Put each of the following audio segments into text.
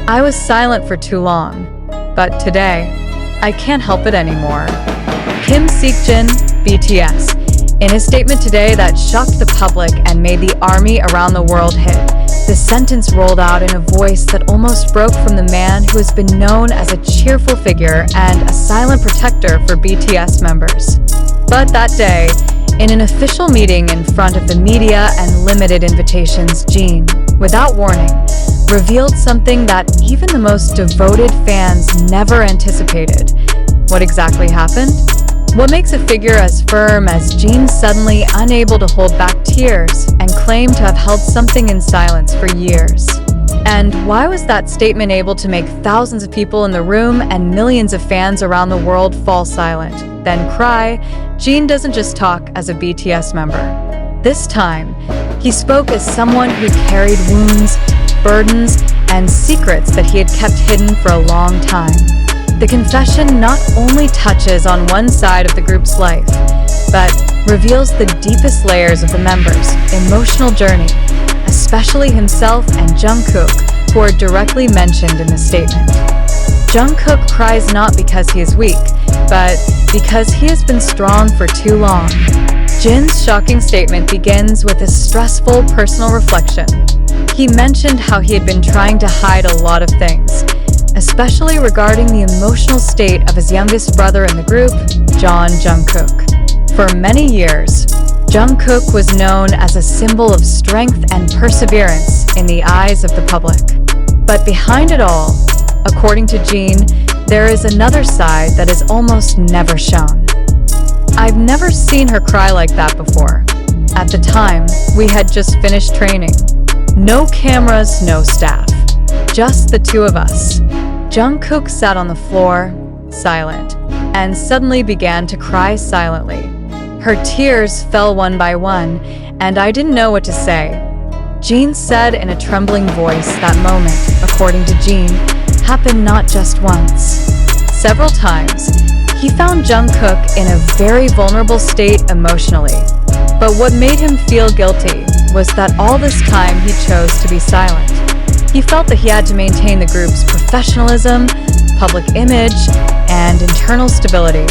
I was silent for too long, but today, I can't help it anymore. Kim Seokjin, BTS. In his statement today that shocked the public and made the army around the world hit, the sentence rolled out in a voice that almost broke from the man who has been known as a cheerful figure and a silent protector for BTS members. But that day, in an official meeting in front of the media and limited invitations, Jin, without warning, revealed something that even the most devoted fans never anticipated. What exactly happened? What makes a figure as firm as Jin suddenly unable to hold back tears and claim to have held something in silence for years? And why was that statement able to make thousands of people in the room and millions of fans around the world fall silent, then cry? Jin doesn't just talk as a BTS member. This time, he spoke as someone who carried wounds, burdens, and secrets that he had kept hidden for a long time. The confession not only touches on one side of the group's life, but reveals the deepest layers of the members' emotional journey, especially himself and Jungkook, who are directly mentioned in the statement. Jungkook cries not because he is weak, but because he has been strong for too long. Jin's shocking statement begins with a stressful personal reflection. He mentioned how he had been trying to hide a lot of things, especially regarding the emotional state of his youngest brother in the group, Jungkook. For many years, Jungkook was known as a symbol of strength and perseverance in the eyes of the public. But behind it all, according to Jin, there is another side that is almost never shown. I've never seen her cry like that before. At the time, we had just finished training. No cameras, no staff. Just the two of us. Jungkook sat on the floor, silent, and suddenly began to cry silently. Her tears fell one by one, and I didn't know what to say. Jin said in a trembling voice that moment, according to Jin, happened not just once. Several times, he found Jungkook in a very vulnerable state emotionally. But what made him feel guilty was that all this time he chose to be silent. He felt that he had to maintain the group's professionalism, public image, and internal stability.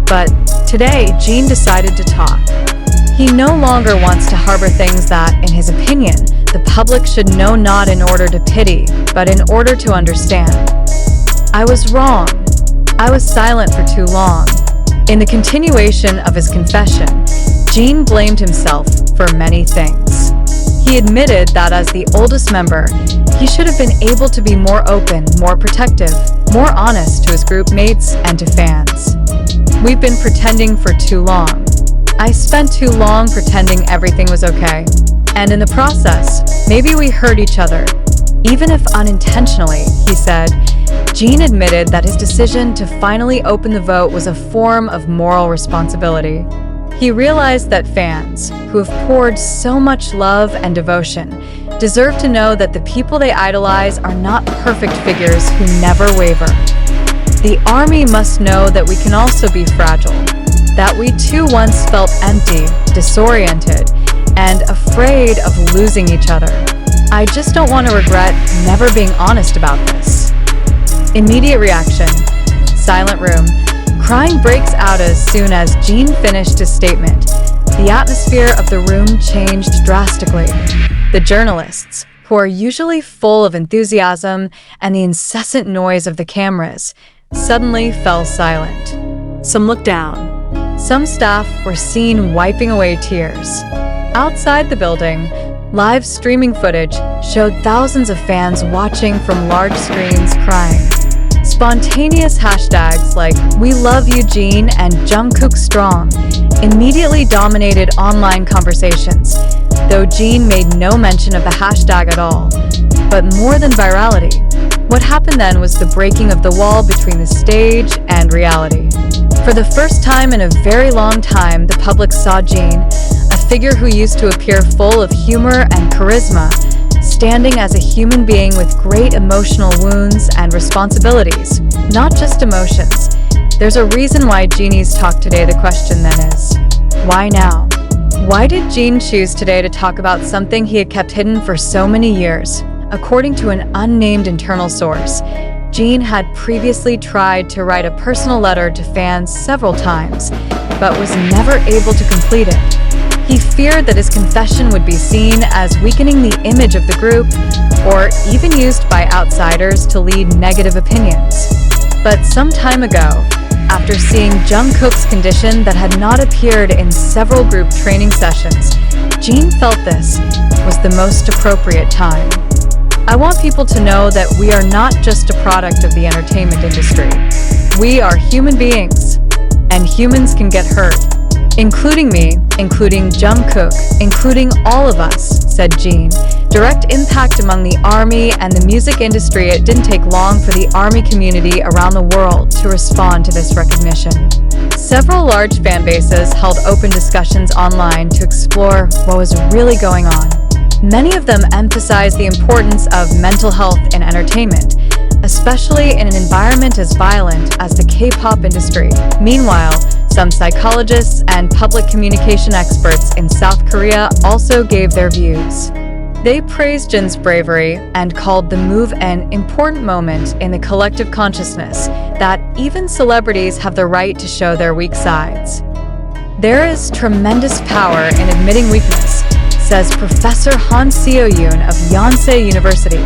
But today, Jin decided to talk. He no longer wants to harbor things that, in his opinion, the public should know not in order to pity, but in order to understand. I was wrong. I was silent for too long. In the continuation of his confession, Jin blamed himself for many things. He admitted that as the oldest member, he should have been able to be more open, more protective, more honest to his group mates and to fans. We've been pretending for too long. I spent too long pretending everything was okay. And in the process, maybe we hurt each other. Even if unintentionally, he said. Jin admitted that his decision to finally open the vote was a form of moral responsibility. He realized that fans, who have poured so much love and devotion, deserve to know that the people they idolize are not perfect figures who never waver. The army must know that we can also be fragile, that we too once felt empty, disoriented, and afraid of losing each other. I just don't want to regret never being honest about this. Immediate reaction. Silent room. Crying breaks out as soon as Jin finished his statement. The atmosphere of the room changed drastically. The journalists, who are usually full of enthusiasm and the incessant noise of the cameras, suddenly fell silent. Some looked down. Some staff were seen wiping away tears. Outside the building, live streaming footage showed thousands of fans watching from large screens crying. Spontaneous hashtags like "We love you, Jin" and "Jungkook strong" immediately dominated online conversations, though Jin made no mention of the hashtag at all. But more than virality, what happened then was the breaking of the wall between the stage and reality. For the first time in a very long time, the public saw Jin, a figure who used to appear full of humor and charisma, standing as a human being with great emotional wounds and responsibilities, not just emotions. There's a reason why Jin's talk today. The question then is, why now? Why did Jin choose today to talk about something he had kept hidden for so many years? According to an unnamed internal source, Jin had previously tried to write a personal letter to fans several times, but was never able to complete it. He feared that his confession would be seen as weakening the image of the group, or even used by outsiders to lead negative opinions. But some time ago, after seeing Jungkook's condition that had not appeared in several group training sessions, Jin felt this was the most appropriate time. I want people to know that we are not just a product of the entertainment industry. We are human beings, and humans can get hurt. Including me, including Jungkook, including all of us, said Jin. Direct impact among the ARMY and the music industry. It didn't take long for the ARMY community around the world to respond to this recognition. Several large fan bases held open discussions online to explore what was really going on. Many of them emphasized the importance of mental health in entertainment, especially in an environment as violent as the K-pop industry. Meanwhile, some psychologists and public communication experts in South Korea also gave their views. They praised Jin's bravery and called the move an important moment in the collective consciousness that even celebrities have the right to show their weak sides. There is tremendous power in admitting weakness, says Professor Han Seo-yoon of Yonsei University,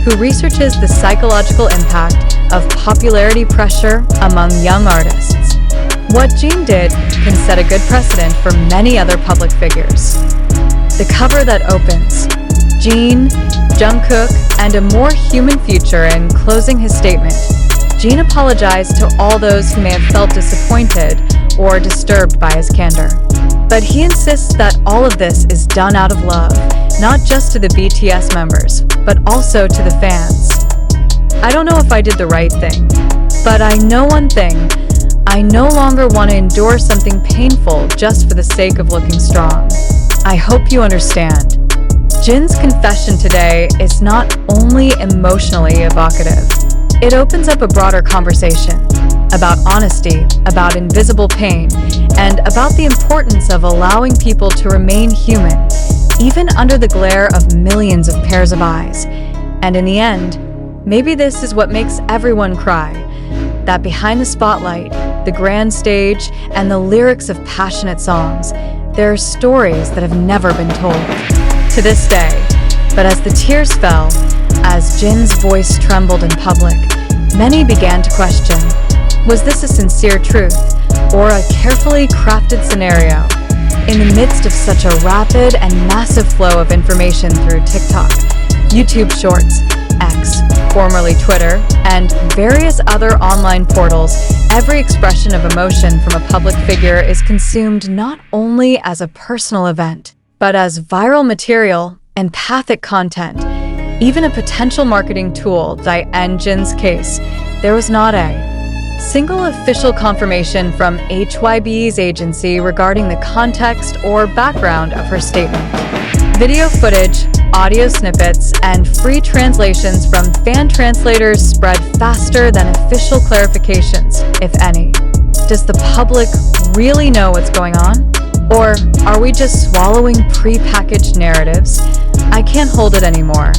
who researches the psychological impact of popularity pressure among young artists. What Jin did can set a good precedent for many other public figures. The cover that opens, Jin, Jungkook, and a more human future. In closing his statement, Jin apologized to all those who may have felt disappointed or disturbed by his candor. But he insists that all of this is done out of love, not just to the BTS members, but also to the fans. I don't know if I did the right thing, but I know one thing. I no longer want to endure something painful just for the sake of looking strong. I hope you understand. Jin's confession today is not only emotionally evocative. It opens up a broader conversation about honesty, about invisible pain, and about the importance of allowing people to remain human, even under the glare of millions of pairs of eyes. And in the end, maybe this is what makes everyone cry, that behind the spotlight, the grand stage, and the lyrics of passionate songs, there are stories that have never been told. To this day, but as the tears fell, as Jin's voice trembled in public, many began to question, was this a sincere truth or a carefully crafted scenario? In the midst of such a rapid and massive flow of information through TikTok, YouTube Shorts, X, formerly Twitter, and various other online portals, every expression of emotion from a public figure is consumed not only as a personal event, but as viral material, empathic content, even a potential marketing tool. In Jin's case, there was not a single official confirmation from HYB's agency regarding the context or background of her statement. Video footage, audio snippets, and free translations from fan translators spread faster than official clarifications, if any. Does the public really know what's going on? Or are we just swallowing pre-packaged narratives? I can't hold it anymore.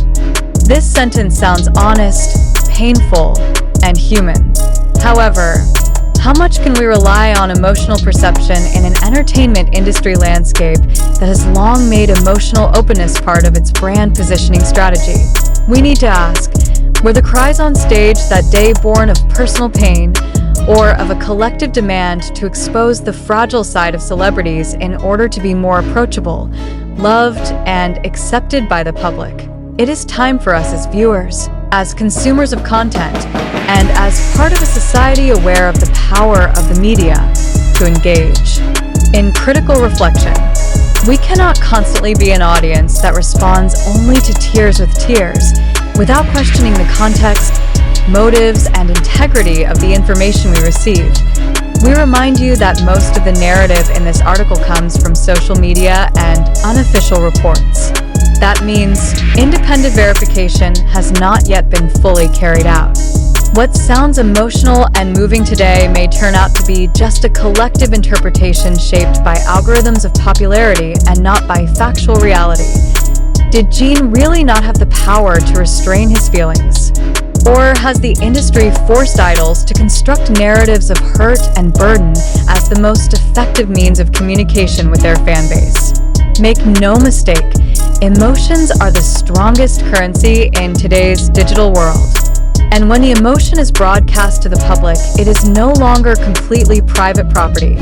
This sentence sounds honest, painful, and human. However, how much can we rely on emotional perception in an entertainment industry landscape that has long made emotional openness part of its brand positioning strategy? We need to ask, were the cries on stage that day born of personal pain or of a collective demand to expose the fragile side of celebrities in order to be more approachable, loved, and accepted by the public? It is time for us as viewers, as consumers of content, and as part of a society aware of the power of the media, to engage in critical reflection. We cannot constantly be an audience that responds only to tears with tears, without questioning the context, motives, and integrity of the information we received. We remind you that most of the narrative in this article comes from social media and unofficial reports. That means independent verification has not yet been fully carried out. What sounds emotional and moving today may turn out to be just a collective interpretation shaped by algorithms of popularity and not by factual reality. Did Jin really not have the power to restrain his feelings? Or has the industry forced idols to construct narratives of hurt and burden as the most effective means of communication with their fanbase? Make no mistake, emotions are the strongest currency in today's digital world. And when the emotion is broadcast to the public, it is no longer completely private property.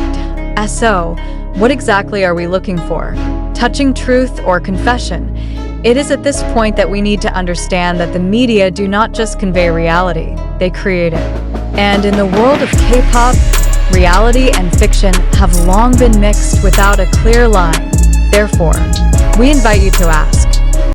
So, what exactly are we looking for? Touching truth or confession? It is at this point that we need to understand that the media do not just convey reality, they create it. And in the world of K-pop, reality and fiction have long been mixed without a clear line. Therefore, we invite you to ask,